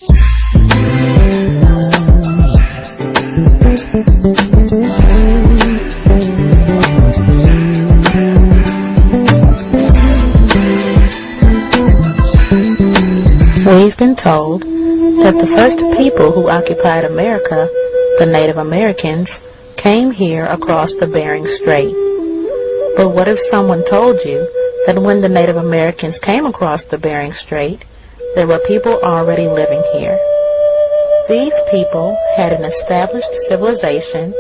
We've been told that the first people who occupied America, the Native Americans, came here across the Bering Strait. But what if someone told you that when the Native Americans came across the Bering Strait, there were people already living here? These people had an established civilization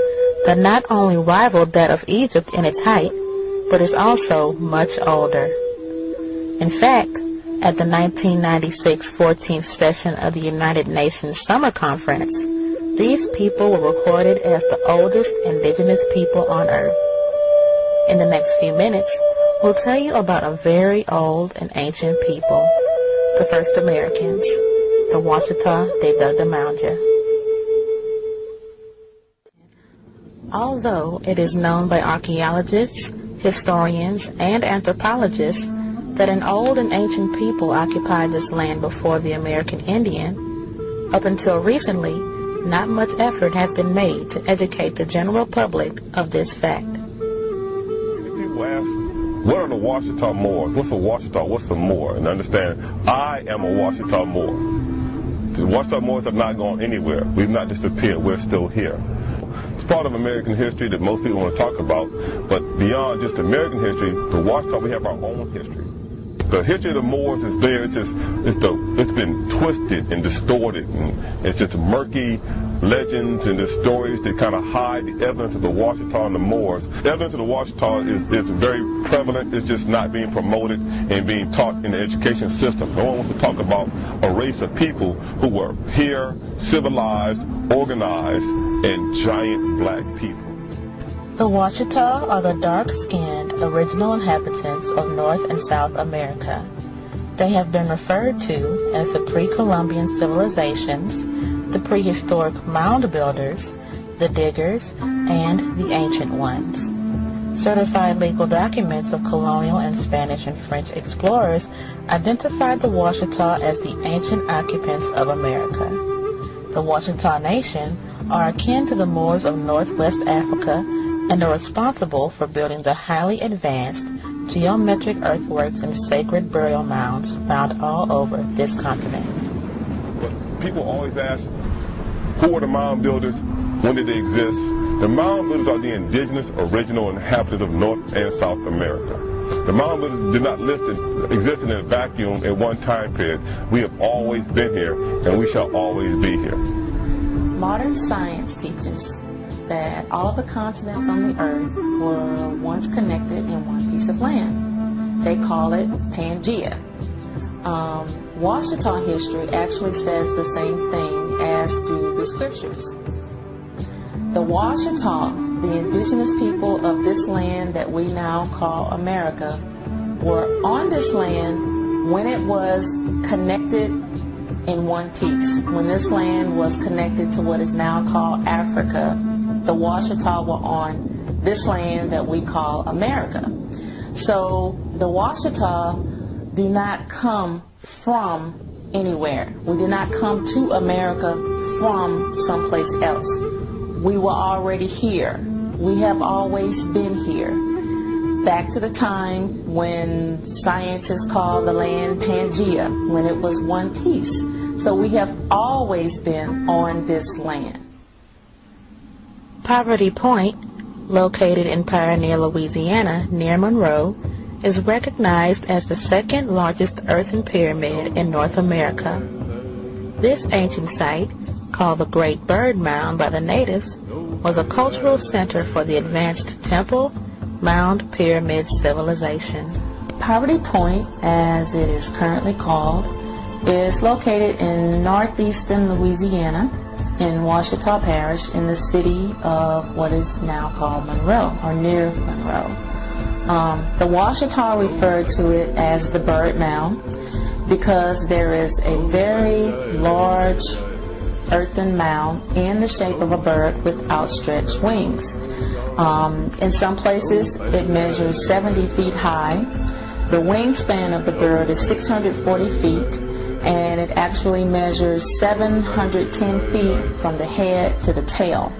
that not only rivaled that of Egypt in its height, but is also much older. In fact, at the 1996 14th session of the United Nations Summer Conference, these people were recorded as the oldest indigenous people on Earth. In the next few minutes, we'll tell you about a very old and ancient people, the first Americans, the Washitaw Muurs. Although it is known by archaeologists, historians, and anthropologists that an old and ancient people occupied this land before the American Indian, up until recently, not much effort has been made to educate the general public of this fact. People ask, what are the Washitaw Muurs? What's a Washitaw? What's a Moor? And understand, I am a Washitaw Muur. The Washitaw Muurs have not gone anywhere. We've not disappeared. We're still here. It's part of American history that most people want to talk about, but beyond just American history, the Washitaw, we have our own history. The history of the Moors is there. It's been twisted and distorted, and it's just murky legends and the stories that kind of hide the evidence of the Washitaw and the Moors. The evidence of the Washitaw is very prevalent. It's just not being promoted and being taught in the education system. No one wants to talk about a race of people who were here, civilized, organized, and giant black people. The Washitaw are the dark-skinned original inhabitants of North and South America. They have been referred to as the pre-Columbian civilizations, the prehistoric mound builders, the diggers, and the ancient ones. Certified legal documents of colonial and Spanish and French explorers identified the Washitaw as the ancient occupants of America. The Washitaw Nation are akin to the Moors of Northwest Africa and are responsible for building the highly advanced geometric earthworks and sacred burial mounds found all over this continent. People always ask, who are the mound builders? When did they exist? The mound builders are the indigenous original inhabitants of North and South America. The mound builders did not exist in a vacuum at one time period. We have always been here, and we shall always be here. Modern science teaches that all the continents on the earth were once connected in one piece of land. They call it Pangea. Washitaw history actually says the same thing as do the scriptures. The Washitaw, the indigenous people of this land that we now call America, were on this land when it was connected in one piece. When this land was connected to what is now called Africa, the Washitaw were on this land that we call America. So the Washitaw do not come from anywhere. We did not come to America from someplace else. We were already here. We have always been here. Back to the time when scientists called the land Pangea, when it was one piece. So we have always been on this land. Poverty Point, located in Pioneer, Louisiana, near Monroe, is recognized as the second largest earthen pyramid in North America. This ancient site, called the Great Bird Mound by the natives, was a cultural center for the advanced temple, mound, pyramid civilization. Poverty Point, as it is currently called, is located in northeastern Louisiana, in Washitaw Parish, in the city of what is now called Monroe, or near Monroe. The Washitaw referred to it as the Bird Mound because there is a very large earthen mound in the shape of a bird with outstretched wings. In some places it measures 70 feet high. The wingspan of the bird is 640 feet, and it actually measures 710 feet from the head to the tail.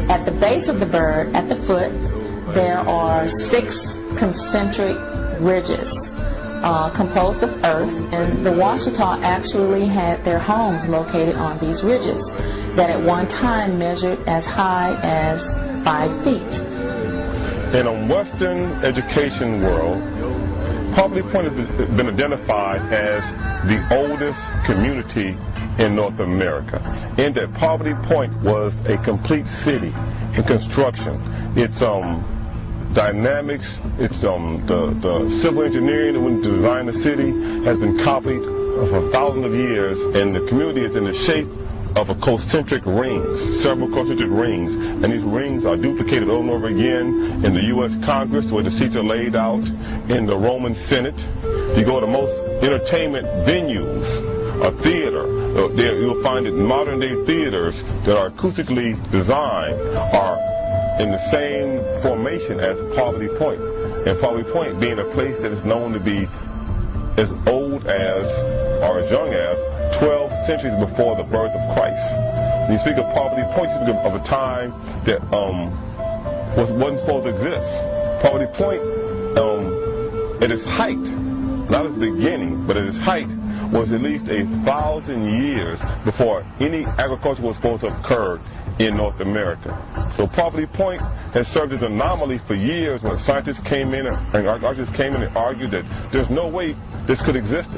At the base of the bird, at the foot, there are 6 concentric ridges composed of earth, and the Washitaw actually had their homes located on these ridges that at one time measured as high as 5 feet. In a Western education world, Poverty Point has been identified as the oldest community in North America, in that Poverty Point was a complete city in construction. Its dynamics, its the civil engineering that went to design the city has been copied for thousands of years, and the community is in the shape of a concentric rings, several concentric rings, and these rings are duplicated over and over again in the U.S. Congress, where the seats are laid out, in the Roman Senate. You go to most entertainment venues, a theater, you'll find that modern-day theaters that are acoustically designed are in the same formation as Poverty Point. And Poverty Point being a place that is known to be as old as, or as young as, 12 centuries before the birth of Christ. When you speak of Poverty Point, you speak of a time that wasn't supposed to exist. Poverty Point, at its height, not its beginning, but at its height, was at least 1,000 years before any agriculture was supposed to have occurred in North America. So Poverty Point has served as an anomaly for years when scientists came in and archaeologists came in and argued that there's no way this could exist.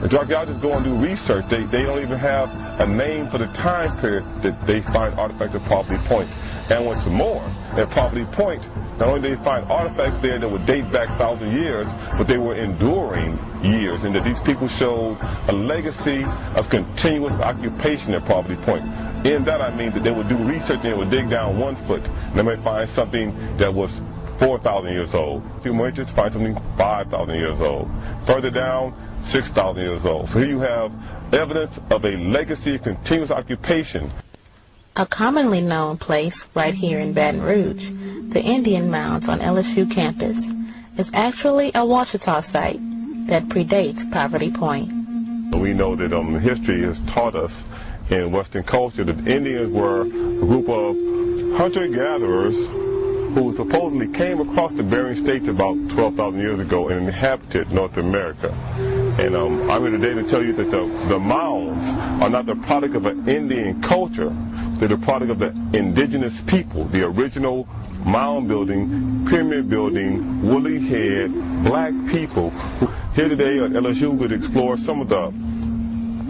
As archaeologists go and do research, they don't even have a name for the time period that they find artifacts at Poverty Point. And what's more, at Poverty Point, not only did they find artifacts there that would date back 1,000 years, but they were enduring years, and that these people showed a legacy of continuous occupation at Poverty Point. In that I mean that they would do research and they would dig down 1 foot, and they might find something that was 4,000 years old. A few more inches, find something 5,000 years old. Further down, 6,000 years old. So here you have evidence of a legacy of continuous occupation. A commonly known place right here in Baton Rouge, the Indian Mounds on LSU campus, is actually a Washitaw site that predates Poverty Point. We know that history has taught us in Western culture that Indians were a group of hunter-gatherers who supposedly came across the Bering Straits about 12,000 years ago and inhabited North America. And I'm here today to tell you that the mounds are not the product of an Indian culture. They're the product of the indigenous people, the original mound building, pyramid building, woolly head, black people. Here today at LSU we'd explore some of the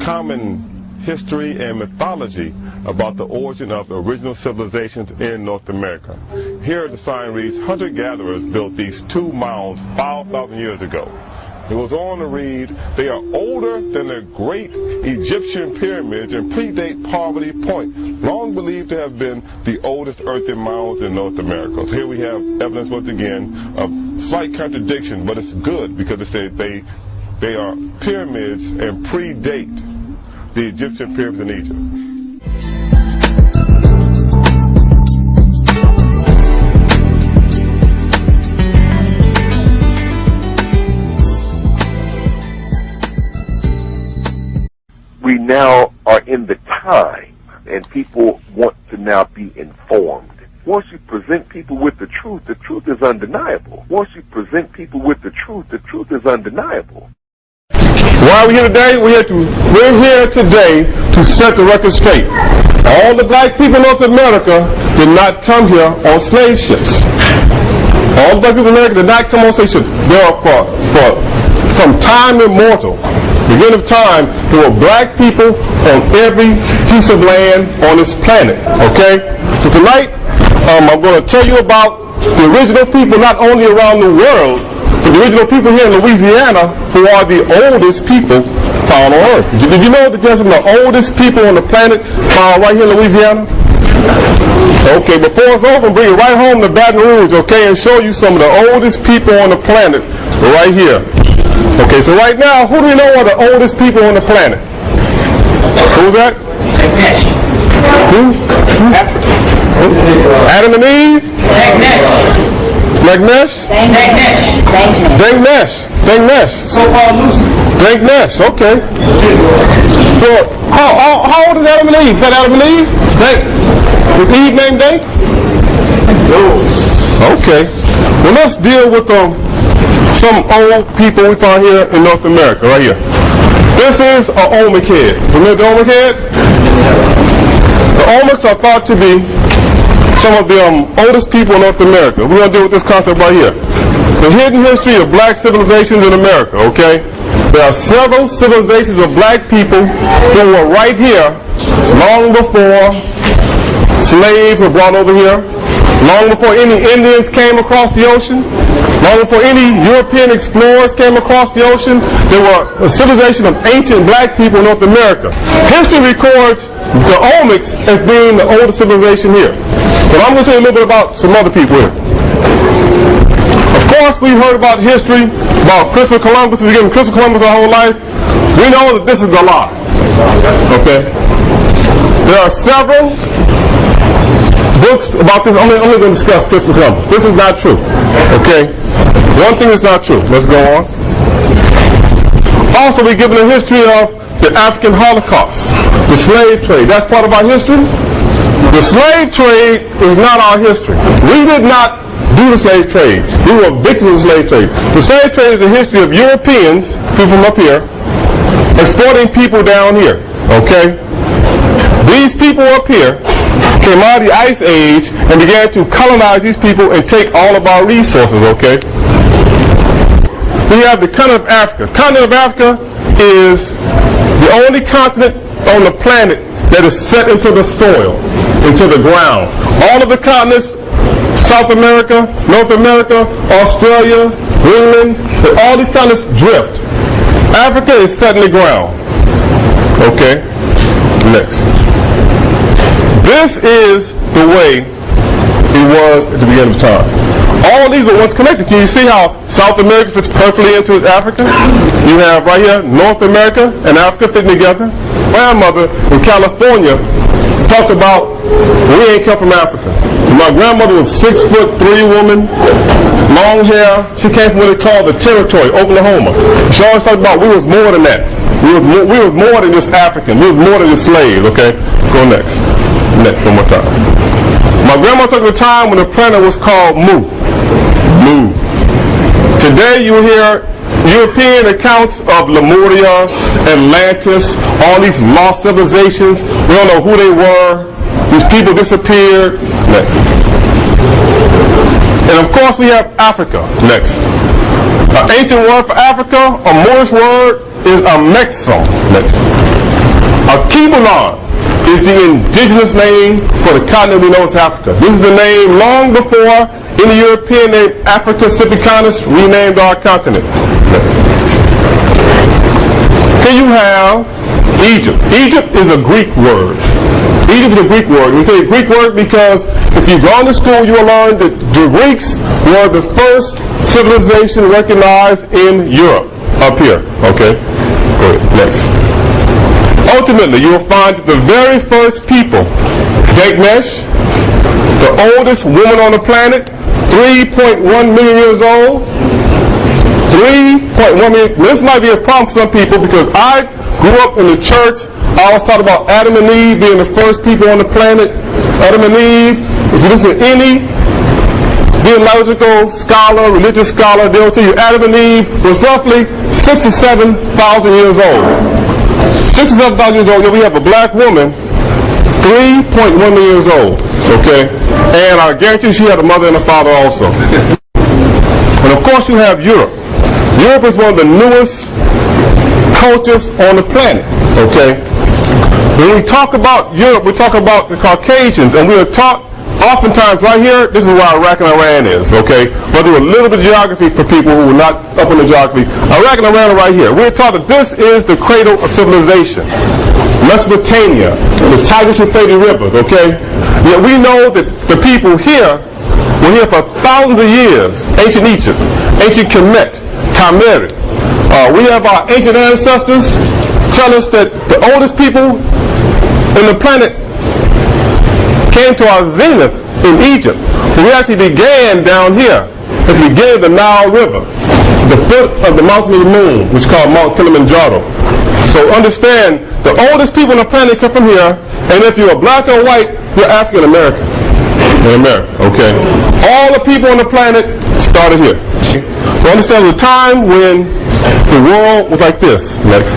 common history and mythology about the origin of the original civilizations in North America. Here the sign reads, hunter-gatherers built these 2 mounds 5,000 years ago. It goes on to read, they are older than the great Egyptian pyramids and predate Poverty Point, long believed to have been the oldest earthen mounds in North America. So here we have evidence once again of slight contradiction, but it's good because it says they are pyramids and predate the Egyptian pyramids in Egypt. We now are in the time, and people want to now be informed. Once you present people with the truth is undeniable. Once you present people with the truth is undeniable. Why are we here today? We're here today to set the record straight. All the black people in North America did not come here on slave ships. All the black people in America did not come on slave ships. There are from time immemorial, beginning of time, there were black people on every piece of land on this planet. Okay? So tonight, I'm going to tell you about the original people not only around the world, but the original people here in Louisiana who are the oldest people found on Earth. Did you know that there's some of the oldest people on the planet found right here in Louisiana? Okay, before it's over, bring it right home to Baton Rouge, okay, and show you some of the oldest people on the planet right here. Okay, so right now, who do you know are the oldest people on the planet? Who's that? Who? Adam and Eve? Nagnesh? Dangnesh. So-called Lucy. Dangnesh, okay. Well, how old is Adam and Eve? Is that Adam and Eve? Was Eve named Dank? No. Okay. Well, let's deal with some old people we found here in North America, right here. This is an Olmec head. Remember the Olmec head? The Olmecs are thought to be some of the oldest people in North America. We're going to deal with this concept right here. The hidden history of black civilizations in America, okay? There are several civilizations of black people who were right here long before slaves were brought over here, long before any Indians came across the ocean, long before any European explorers came across the ocean. There were a civilization of ancient black people in North America. History records the Olmecs as being the oldest civilization here. But I'm going to tell you a little bit about some other people here. Of course, we heard about history, about Christopher Columbus. We've given Christopher Columbus our whole life. We know that this is a lie. Okay? There are several books about this. I'm only going to discuss Christopher Columbus. This is not true. Okay? One thing is not true. Let's go on. Also, we're given a history of the African Holocaust, the slave trade. That's part of our history. The slave trade is not our history. We did not do the slave trade. We were victims of the slave trade. The slave trade is a history of Europeans, people from up here, exporting people down here. Okay? These people up here came out of the Ice Age and began to colonize these people and take all of our resources. Okay? We have the continent of Africa. The continent of Africa is the only continent on the planet that is set into the soil, into the ground. All of the continents, South America, North America, Australia, Greenland, all these continents drift. Africa is set in the ground. Okay? Next. This is the way it was at the beginning of time. All these are once connected. Can you see how South America fits perfectly into Africa? You have right here North America and Africa fitting together. My grandmother in California talked about we ain't come from Africa. My grandmother was 6'3" woman, long hair. She came from what they call the territory, Oklahoma. She always talked about we was more than that. We was more than just African. We was more than just slaves. Okay, go next. Next, one more time. My grandma took the time when the planet was called Mu. Mu. Today you hear European accounts of Lemuria, Atlantis, all these lost civilizations. We don't know who they were. These people disappeared. Next. And of course we have Africa. Next. An ancient word for Africa, a Moorish word, is a Mexum. Next. A Kibulan is the indigenous name for the continent we know as Africa. This is the name long before any European named Africa Civicanus renamed our continent. Here you have Egypt. Egypt is a Greek word. Egypt is a Greek word. We say Greek word because if you've gone to school, you will learn that the Greeks were the first civilization recognized in Europe. Up here. Okay? Go ahead. Next. Ultimately, you will find that the very first people, Dagmesh, the oldest woman on the planet, 3.1 million years old. 3.1 million. This might be a problem for some people because I grew up in the church. I always talked about Adam and Eve being the first people on the planet. Adam and Eve, if you listen to any theological scholar, religious scholar, they'll tell you Adam and Eve was roughly 6,000 to 7,000 years old. 6,000 to 7,000 years old, we have a black woman, 3.1 million years old, okay? And I guarantee you she had a mother and a father also. And of course you have Europe. Europe is one of the newest cultures on the planet, okay? When we talk about Europe, we talk about the Caucasians, and we are taught oftentimes right here, this is where Iraq and Iran is, okay? But do a little bit of geography for people who are not up on the geography. Iraq and Iran are right here. We're taught that this is the cradle of civilization. Mesopotamia, the Tigris-Euphrates rivers, okay? Yet we know that the people here were here for thousands of years. Ancient Egypt, ancient Kemet, Timurid. We have our ancient ancestors tell us that the oldest people in the planet came to our zenith in Egypt. We actually began down here at the beginning of the Nile River, the foot of the mountain of the moon, which is called Mount Kilimanjaro. So understand, the oldest people on the planet come from here, and if you're black or white, you're African American. In America, okay? All the people on the planet started here. So understand the time when the world was like this. Next.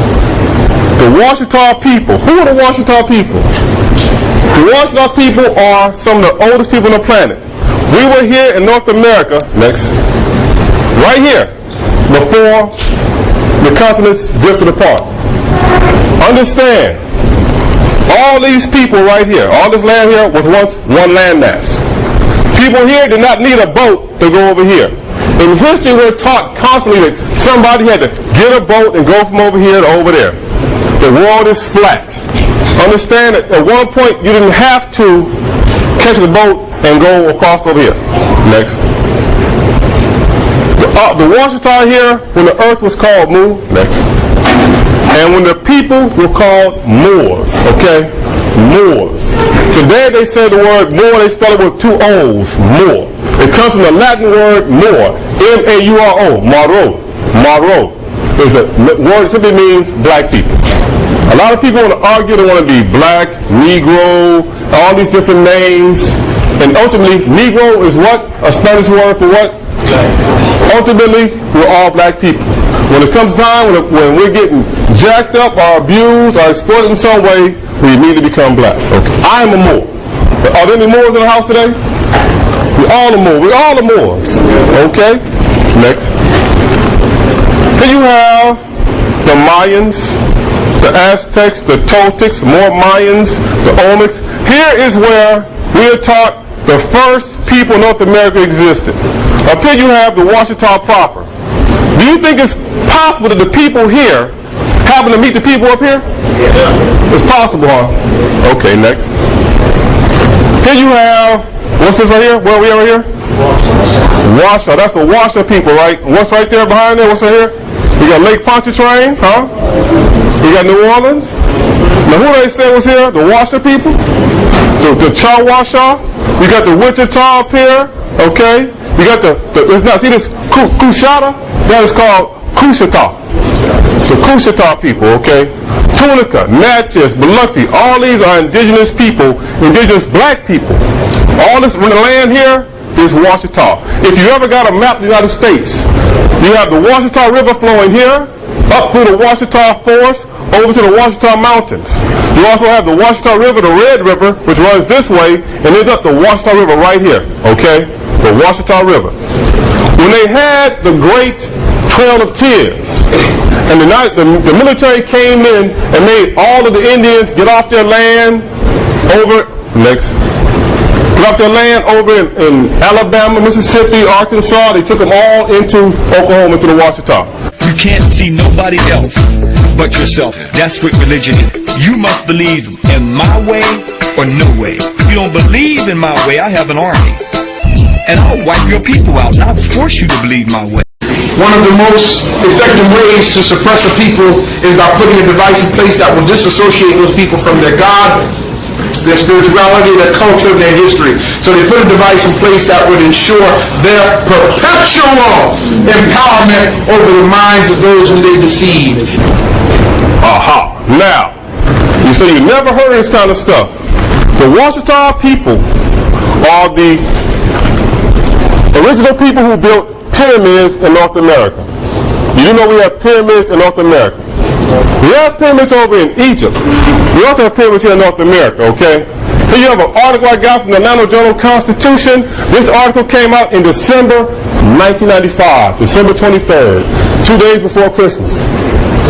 The Washitaw people. Who are the Washitaw people? The Washitaw people are some of the oldest people on the planet. We were here in North America, next, right here, before the continents drifted apart. Understand, all these people right here, all this land here was once one landmass. People here did not need a boat to go over here. In history, we're taught constantly that somebody had to get a boat and go from over here to over there. The world is flat. Understand that at one point you didn't have to catch the boat and go across over here. Next. The Washitaw here, when the earth was called Mu. Next. And when the people were called Moors. Okay? Moors. Today they say the word Moor, they spell it with two O's. Moor. It comes from the Latin word Moor. M-A-U-R-O. Maro. Maro is a word that simply means black people. A lot of people want to argue, they want to be black, Negro, all these different names. And ultimately, Negro is what? A Spanish word for what? Ultimately, we're all black people. When it comes time, when we're getting jacked up or abused or exploited in some way, we immediately become black. Okay. I am a Moor. Are there any Moors in the house today? We're all the Moors. We're all the Moors. Okay? Next. Then you have the Mayans, the Aztecs, the Toltecs, more Mayans, the Olmecs. Here is where we are taught the first people in North America existed. Up here you have the Washitaw proper. Do you think it's possible that the people here happen to meet the people up here? Yeah. It's possible, huh? Okay, next. Here you have, what's this right here? Where are we over here? Washitaw. That's the Washitaw people, right? What's right there behind there? What's right here? You got Lake Pontchartrain, huh? You got New Orleans. Now who they say was here? The Washitaw people? The Chawasha. You got the Wichita up here, okay? You got see this Kushata? That is called Kushita. The Kushita people, okay? Tunica, Natchez, Biloxi, all these are indigenous people, indigenous black people. All this land here is Washitaw. If you ever got a map of the United States, you have the Washitaw River flowing here, up through the Washitaw Forest, over to the Washitaw Mountains. You also have the Washitaw River, the Red River, which runs this way, and ends up the Washitaw River right here, okay? The Washitaw River. When they had the Great Trail of Tears, and the military came in and made all of the Indians get off their land over in Alabama, Mississippi, Arkansas. They took them all into Oklahoma, into the Washitaw. You can't see nobody else but yourself. That's what religion is. You must believe in my way or no way. If you don't believe in my way, I have an army. And I'll wipe your people out, and I'll force you to believe my way. One of the most effective ways to suppress a people is by putting a device in place that will disassociate those people from their God, their spirituality, their culture, and their history. So they put a device in place that would ensure their perpetual empowerment over the minds of those whom they deceive. Aha. Now, you say you never heard of this kind of stuff. The Washitaw people are the original people who built pyramids in North America. You know we have pyramids in North America. We have pyramids over in Egypt. We also have pyramids here in North America, okay? Here you have an article I got from the Atlanta Journal-Constitution. This article came out in December 1995, December 23rd, 2 days before Christmas.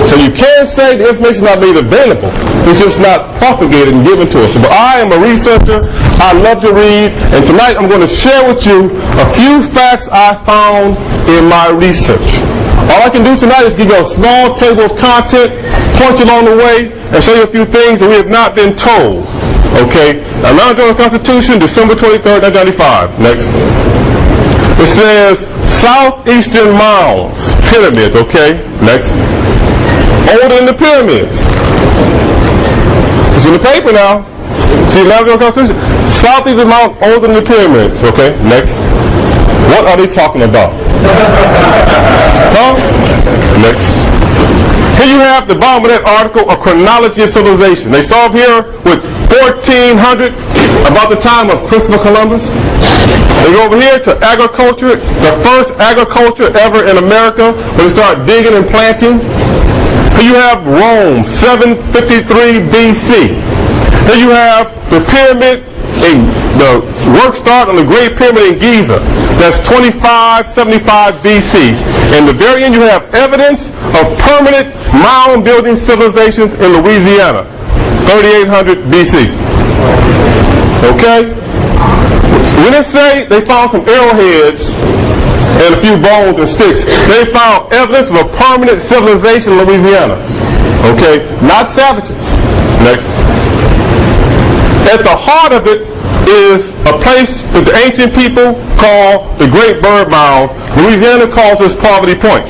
So you can't say the information is not made available. It's just not propagated and given to us. But I am a researcher. I love to read. And tonight I'm going to share with you a few facts I found in my research. All I can do tonight is give you a small table of content, point you along the way, and show you a few things that we have not been told. Okay? Atlanta Journal-Constitution, December 23rd, 1995. Next. It says Southeastern Mounds, pyramids, okay? Next. Older than the pyramids. It's in the paper now. See, Navigational Constitution. Southeast Mount older than the pyramids. Okay, next. What are they talking about? Huh? Next. Here you have the bottom of that article, a chronology of civilization. They start here with 1400, about the time of Christopher Columbus. They go over here to agriculture, the first agriculture ever in America, when they start digging and planting. Here you have Rome, 753 BC. Here you have the pyramid, the work start on the Great Pyramid in Giza. That's 2575 BC. In the very end, you have evidence of permanent mound building civilizations in Louisiana, 3800 BC. Okay? When they say they found some arrowheads and a few bones and sticks, they found evidence of a permanent civilization in Louisiana. Okay? Not savages. Next. At the heart of it is a place that the ancient people call the Great Bird Mound. Louisiana calls this Poverty Point.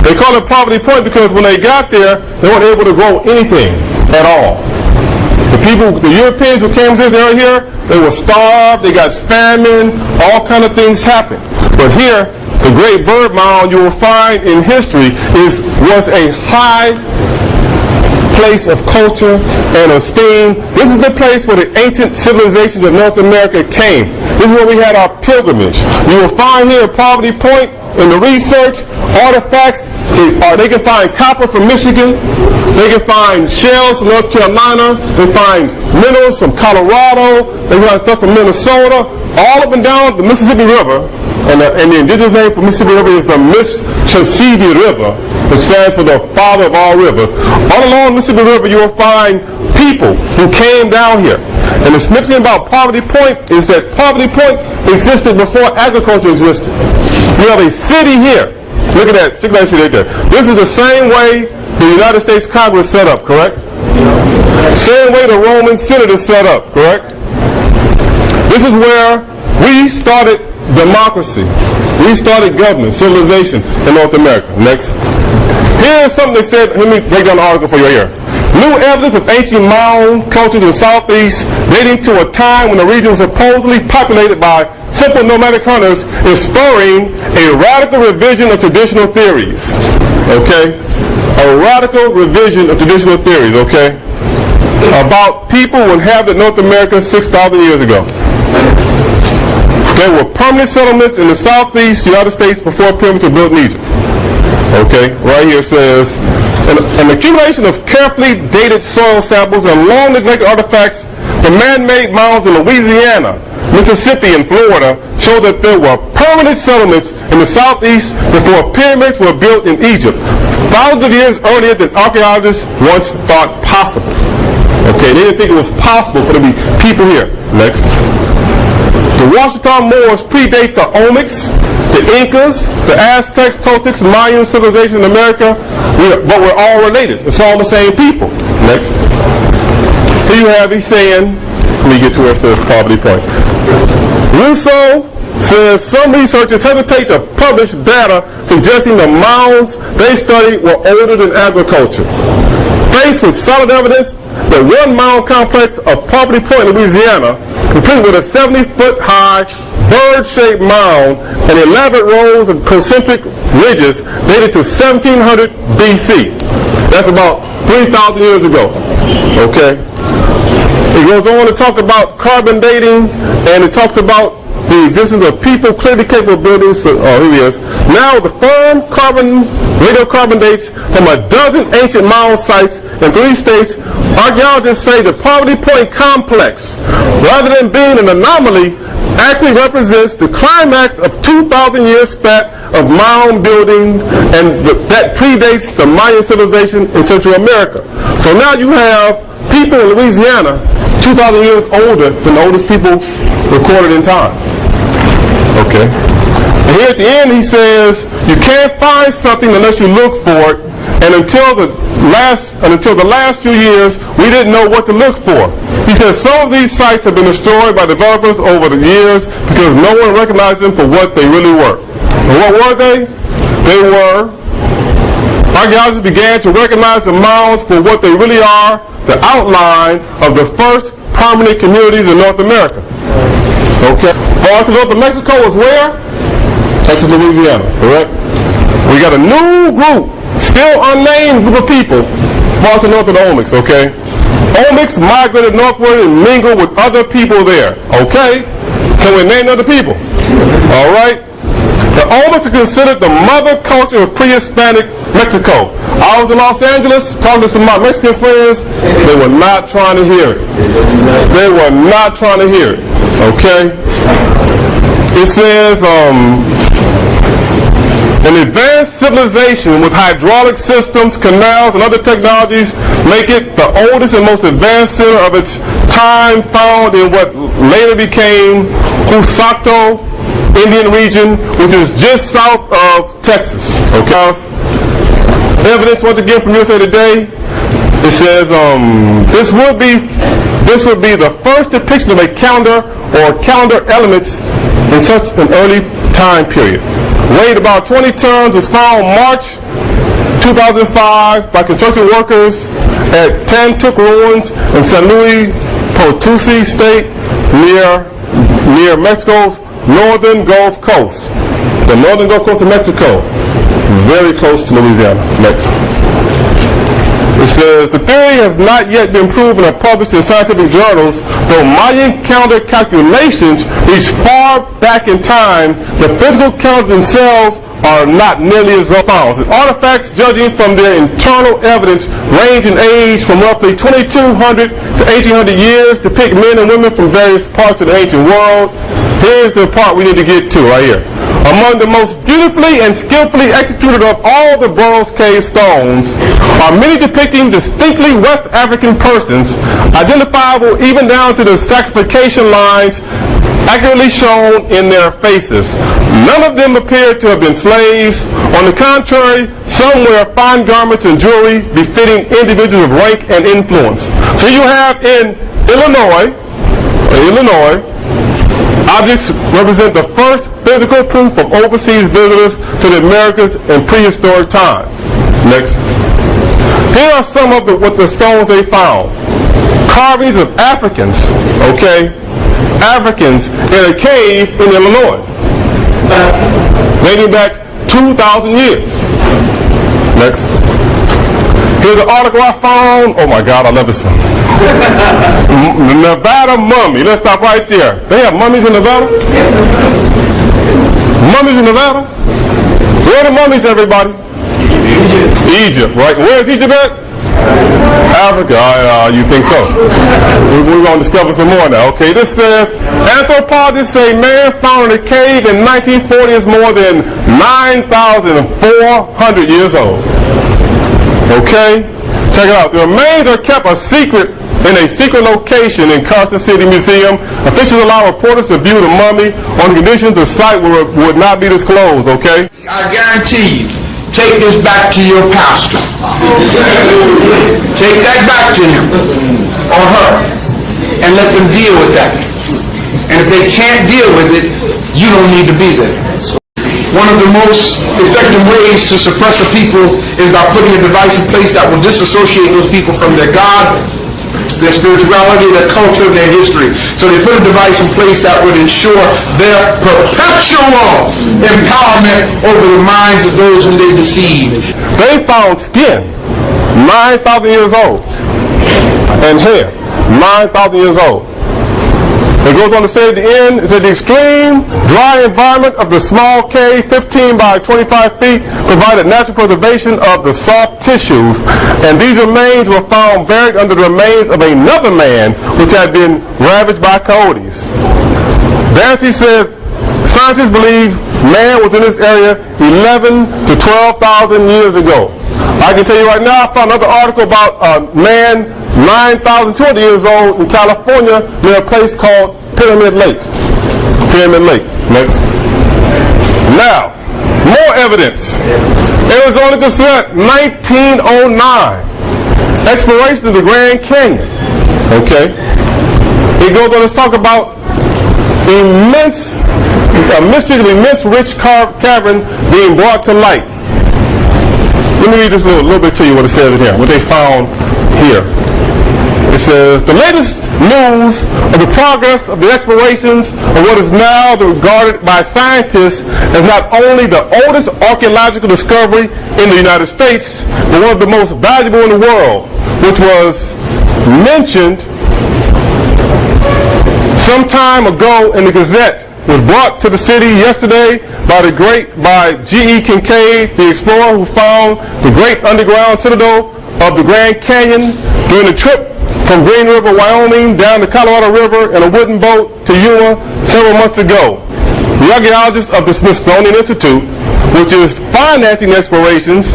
They call it Poverty Point because when they got there, they weren't able to grow anything at all. The Europeans who came to this area here, they were starved, they got famine, all kind of things happened. But here, the Great Bird Mound you will find in history was a high place of culture and esteem. This is the place where the ancient civilizations of North America came. This is where we had our pilgrimage. You will find here at Poverty Point in the research artifacts. They can find copper from Michigan. They can find shells from North Carolina. They find minerals from Colorado. They find stuff from Minnesota. All up and down the Mississippi River. And the indigenous name for Mississippi River is the Mississippi River. It stands for the father of all rivers. All along the Mississippi River, you will find people who came down here. And the significance about Poverty Point is that Poverty Point existed before agriculture existed. You have a city here. Look at that, city right there. This is the same way the United States Congress set up, correct? Same way the Roman Senate is set up, correct? This is where we started democracy. We started government, civilization in North America. Next. Here's something they said. Let me break down the article for you here. New evidence of ancient mound cultures in the southeast dating to a time when the region was supposedly populated by simple nomadic hunters is spurring a radical revision of traditional theories. Okay? A radical revision of traditional theories, okay? About people who inhabited North America 6,000 years ago. There were permanent settlements in the southeast United States before pyramids were built in Egypt. Okay, right here it says, an accumulation of carefully dated soil samples and long neglected artifacts from man-made mounds in Louisiana, Mississippi, and Florida show that there were permanent settlements in the southeast before pyramids were built in Egypt, thousands of years earlier than archaeologists once thought possible. Okay, they didn't think it was possible for there to be people here. Next. The Washitaw Moors predate the Olmecs, the Incas, the Aztecs, Toltecs, Mayan civilization in America, but we're all related. It's all the same people. Next. Here you have, he's saying, let me get to where it says Poverty Point. Rousseau says some researchers hesitate to publish data suggesting the mounds they studied were older than agriculture. Faced with solid evidence that one mound complex of Poverty Point, Louisiana, complete with a 70-foot high bird-shaped mound and elaborate rows of concentric ridges dated to 1700 BC. That's about 3,000 years ago. Okay? It goes on to talk about carbon dating, and it talks about the existence of people clearly capable of building. Here he is. Now, the firm radiocarbon dates from a dozen ancient mound sites in 3 states. Archaeologists say the Poverty Point complex, rather than being an anomaly, actually represents the climax of 2,000 years span of mound building, and that predates the Mayan civilization in Central America. So now you have people in Louisiana 2,000 years older than the oldest people recorded in time. Okay. And here at the end he says, you can't find something unless you look for it, and until the last few years, we didn't know what to look for. He says some of these sites have been destroyed by developers over the years because no one recognized them for what they really were. And what were they? They were Archaeologists began to recognize the mounds for what they really are, the outline of the first permanent communities in North America. Okay. Far to north of Mexico is where? Texas, Louisiana, correct? We got a new group, still unnamed group of people, far to north of the Olmecs, okay? Olmecs migrated northward and mingled with other people there, okay? Can we name other people? All right. The Olmecs are considered the mother culture of pre-Hispanic Mexico. I was in Los Angeles talking to some of my Mexican friends. They were not trying to hear it. They were not trying to hear it. Okay? It says, an advanced civilization with hydraulic systems, canals, and other technologies make it the oldest and most advanced center of its time, found in what later became Washitaw Indian region, which is just south of Texas. Okay. Evidence once again from USA Today. It says this would be the first depiction of a calendar or calendar elements in such an early time period. Weighed about 20 tons, was found March 2005 by construction workers at Tantuk Ruins in San Luis Potosi State near Mexico's northern Gulf Coast. The northern Gulf Coast of Mexico, very close to Louisiana. Next. It says, the theory has not yet been proven or published in scientific journals, though Mayan calendar calculations reach far back in time. The physical calendars themselves are not nearly as found. Artifacts, judging from their internal evidence, range in age from roughly 2,200 to 1,800 years, depict men and women from various parts of the ancient world. Here's the part we need to get to right here. Among the most beautifully and skillfully executed of all the bronze cave stones are many depicting distinctly West African persons, identifiable even down to the sacrification lines accurately shown in their faces. None of them appear to have been slaves. On the contrary, some wear fine garments and jewelry befitting individuals of rank and influence. So you have in Illinois, objects represent the first physical proof of overseas visitors to the Americas in prehistoric times. Next. Here are some of what the stones they found. Carvings of Africans, okay? Africans in a cave in Illinois, dating back 2,000 years. Next. Here's an article I found. Oh my God, I love this one. Nevada mummy. Let's stop right there. They have mummies in Nevada? Mummies in Nevada? Where are the mummies, everybody? Egypt, right? Where's Egypt at? Africa. You think so? We're going to discover some more now. Okay, this says, anthropologists say man found in a cave in 1940 is more than 9,400 years old. Okay? Check it out. The remains are kept a secret in a secret location in Carson City Museum. Officials allow reporters to view the mummy on the conditions the site would not be disclosed, okay? I guarantee you, take this back to your pastor. Take that back to him or her and let them deal with that. And if they can't deal with it, you don't need to be there. One of the most effective ways to suppress a people is by putting a device in place that will disassociate those people from their God, their spirituality, their culture, their history. So they put a device in place that would ensure their perpetual empowerment over the minds of those whom they deceive. They found skin 9,000 years old and hair 9,000 years old. It goes on to say at the end, it says the extreme dry environment of the small cave, 15 by 25 feet, provided natural preservation of the soft tissues, and these remains were found buried under the remains of another man which had been ravaged by coyotes. Dancy says scientists believe man was in this area 11 to 12,000 years ago. I can tell you right now, I found another article about a man 9,200 years old in California near a place called Pyramid Lake. Pyramid Lake. Next. Now, more evidence. Arizona Gazette, 1909. Exploration of the Grand Canyon. Okay. It goes on to talk about mysteries of immense rich cavern being brought to light. Let me read this a little bit to you, what it says in here, what they found here. It says, the latest news of the progress of the explorations of what is now regarded by scientists as not only the oldest archaeological discovery in the United States, but one of the most valuable in the world, which was mentioned some time ago in the Gazette, was brought to the city yesterday by G.E. Kincaid, the explorer who found the great underground citadel of the Grand Canyon during the trip from Green River, Wyoming, down the Colorado River in a wooden boat to Yuma several months ago. The archaeologists of the Smithsonian Institute, which is financing explorations,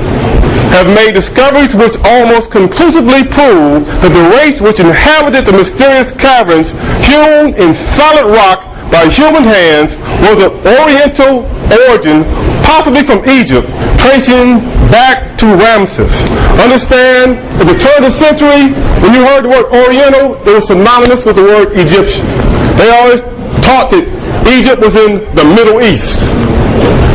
have made discoveries which almost conclusively prove that the race which inhabited the mysterious caverns hewn in solid rock by human hands was of Oriental origin, possibly from Egypt, tracing back to Ramses. Understand, at the turn of the century, when you heard the word Oriental, it was synonymous with the word Egyptian. They always taught that Egypt was in the Middle East.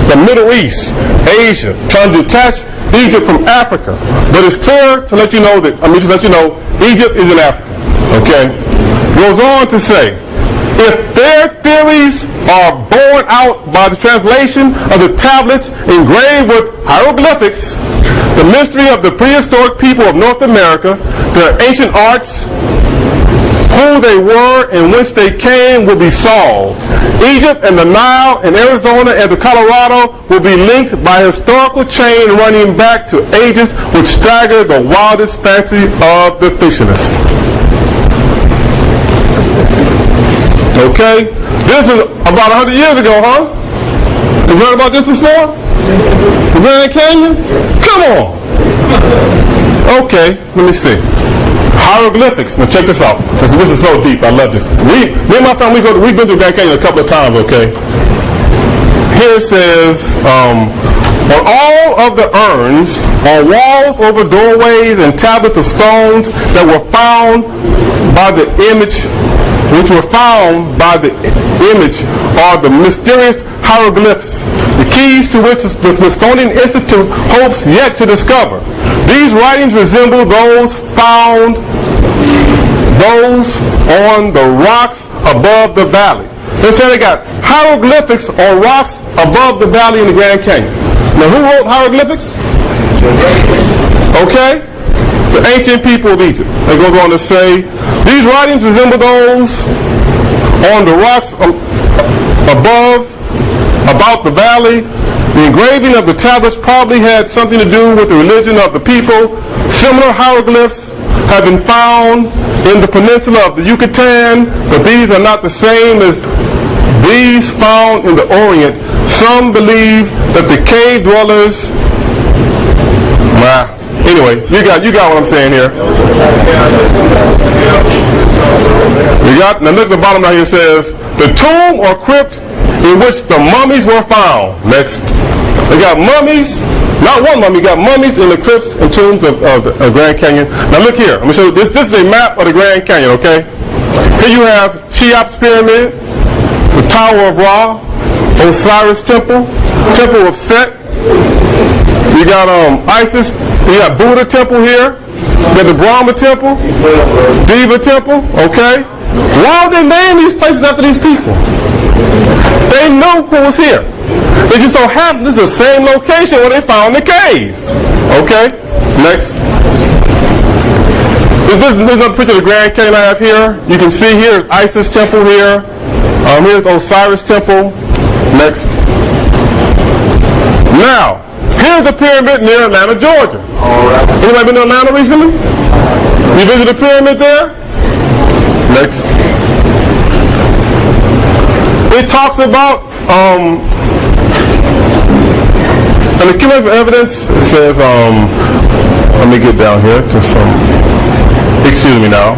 The Middle East, Asia, trying to detach Egypt from Africa. But it's clear to let you know that, just let you know, Egypt is in Africa. Okay? Goes on to say, if their theories are borne out by the translation of the tablets engraved with hieroglyphics, the mystery of the prehistoric people of North America, their ancient arts, who they were and whence they came will be solved. Egypt and the Nile and Arizona and the Colorado will be linked by a historical chain running back to ages which stagger the wildest fancy of the fictionists. Okay? This is about 100 years ago, huh? You heard about this before? The Grand Canyon? Come on! Okay, let me see. Hieroglyphics. Now check this out. This is so deep. I love this. Me and my family, we've been to Grand Canyon a couple of times, okay? Here it says, on all of the urns, on walls over doorways and tablets of stones that were found by the image, are the mysterious hieroglyphs, the keys to which the Smithsonian Institute hopes yet to discover. These writings resemble those found on the rocks above the valley. They say they got hieroglyphics on rocks above the valley in the Grand Canyon. Now, who wrote hieroglyphics? Okay? The ancient people of Egypt. It goes on to say, these writings resemble those on the rocks about the valley. The engraving of the tablets probably had something to do with the religion of the people. Similar hieroglyphs have been found in the peninsula of the Yucatan, but these are not the same as these found in the Orient. Some believe that the cave dwellers... Anyway, you got what I'm saying here. Now look at the bottom right here. It says, the tomb or crypt in which the mummies were found. Next. They got mummies, not one mummy, got mummies in the crypts and tombs of the Grand Canyon. Now look here. I'm going to show you this. This is a map of the Grand Canyon, okay? Here you have Cheops Pyramid, the Tower of Ra, Osiris Temple, Temple of Set. You got Isis, you got Buddha Temple here, you got the Brahma Temple, Diva Temple, okay? Why would they name these places after these people? They knew who was here. They just don't happen, this is the same location where they found the caves. Okay, next. There's another picture of the Grand Canyon I have here. You can see here is Isis Temple here. Here's Osiris Temple. Next. Now, here's a pyramid near Atlanta, Georgia. Anybody been to Atlanta recently? You visit the pyramid there? Next. It talks about, and the cumulative evidence, it says, let me get down here to some, excuse me now.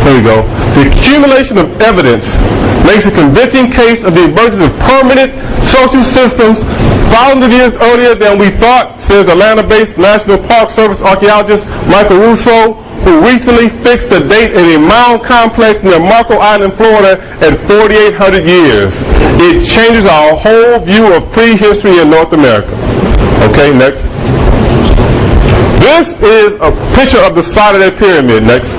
Here we go. The accumulation of evidence makes a convincing case of the emergence of permanent social systems thousands of years earlier than we thought, says Atlanta-based National Park Service archaeologist Michael Russo, who recently fixed the date at a mound complex near Marco Island, Florida at 4,800 years. It changes our whole view of prehistory in North America. Okay, next. This is a picture of the side of that pyramid. Next.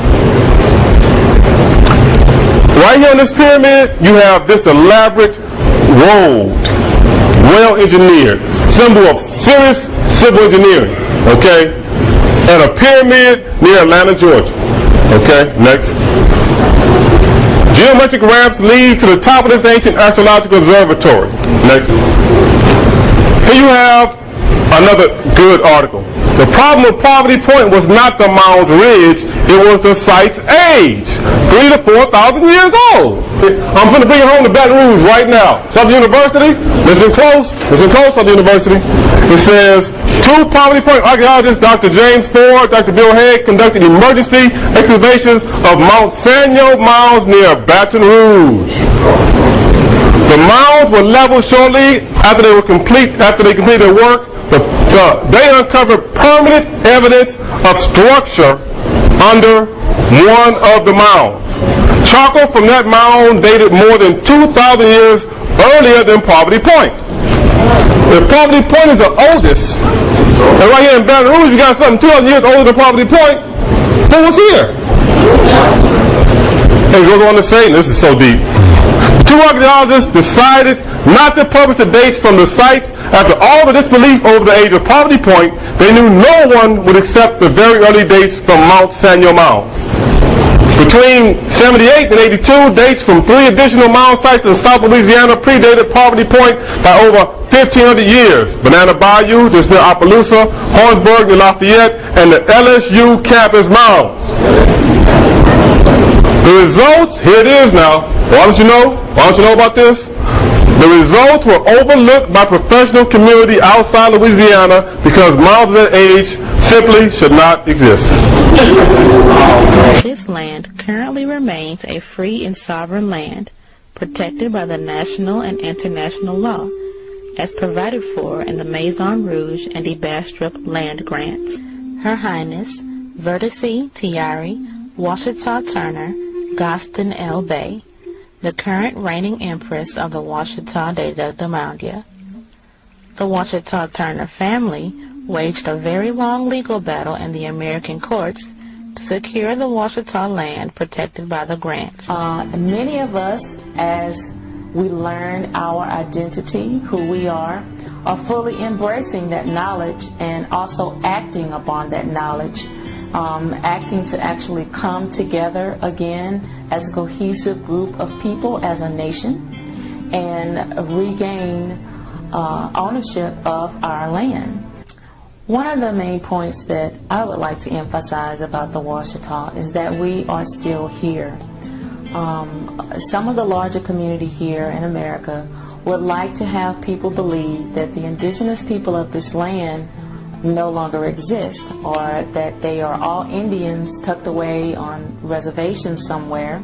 Right here on this pyramid, you have this elaborate road, well engineered, symbol of serious civil engineering. Okay, and a pyramid near Atlanta, Georgia. Okay, next. Geometric ramps lead to the top of this ancient astrological observatory. Next. Here you have another good article. The problem with Poverty Point was not the mound's ridge, it was the site's age. 3,000 to 4,000 years old. I'm going to bring it home to Baton Rouge right now. Southern University, listen close, Southern University. It says, two Poverty Point archaeologists, Dr. James Ford, Dr. Bill Haig, conducted emergency excavations of Mount Sanyo mounds near Baton Rouge. The mounds were leveled shortly after they completed their work. They uncovered permanent evidence of structure under one of the mounds. Charcoal from that mound dated more than 2,000 years earlier than Poverty Point. If Poverty Point is the oldest, and right here in Baton Rouge you got something 2,000 years older than Poverty Point, who was here? And it goes on to say, and this is so deep, two archaeologists decided not to publish the dates from the site. After all the disbelief over the age of Poverty Point, they knew no one would accept the very early dates from Mount Sanyo mounds. Between 78 and 82, dates from 3 additional mound sites in South Louisiana predated Poverty Point by over 1,500 years. Banana Bayou, just near Opelousas, Hornsburg near Lafayette, and the LSU campus mounds. The results, here it is now. Why don't you know? Why don't you know about this? The results were overlooked by professional community outside Louisiana because mounds of that age simply should not exist. This land currently remains a free and sovereign land, protected by the national and international law, as provided for in the Maison Rouge and the Bastrop land grants. Her Highness Vertice Tiari Washitaw Turner Gaston L. Bay, the current reigning Empress of the Washitaw de Damandia. The Washitaw Turner family waged a very long legal battle in the American courts to secure the Washitaw land protected by the grants. Many of us, as we learn our identity, who we are fully embracing that knowledge and also acting upon that knowledge. Acting to actually come together again as a cohesive group of people, as a nation, and regain ownership of our land. One of the main points that I would like to emphasize about the Washitaw is that we are still here. Some of the larger community here in America would like to have people believe that the indigenous people of this land no longer exist, or that they are all Indians tucked away on reservations somewhere,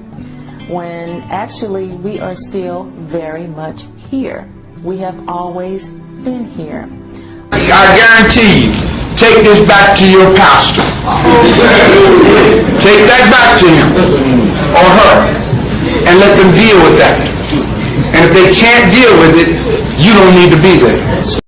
when actually we are still very much here. We have always been here. I guarantee you, take this back to your pastor. Take that back to him or her and let them deal with that. And if they can't deal with it, you don't need to be there.